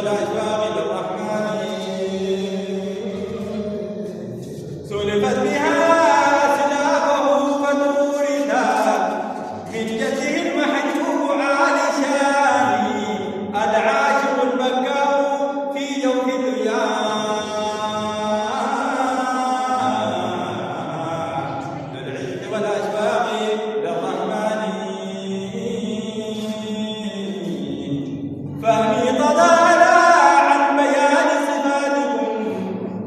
والأشواق للرحمن سلفت بها أسلافه فتورثت من جده المحجوب عالي شاني العاشق البكاء في جوف الرياض للعز والأشواق للرحمن فهمي تضالى عن بيان صفاتكم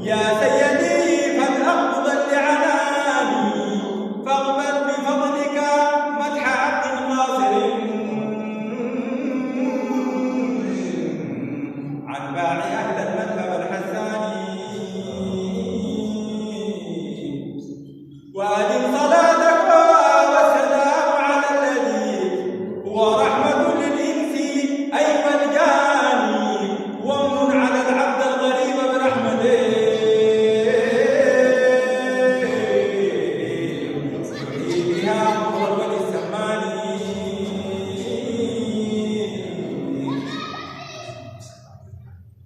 يا سيدي فالأقبض لعناني فاقبل بفضلك مدح عبد قاصر عن باعي أهل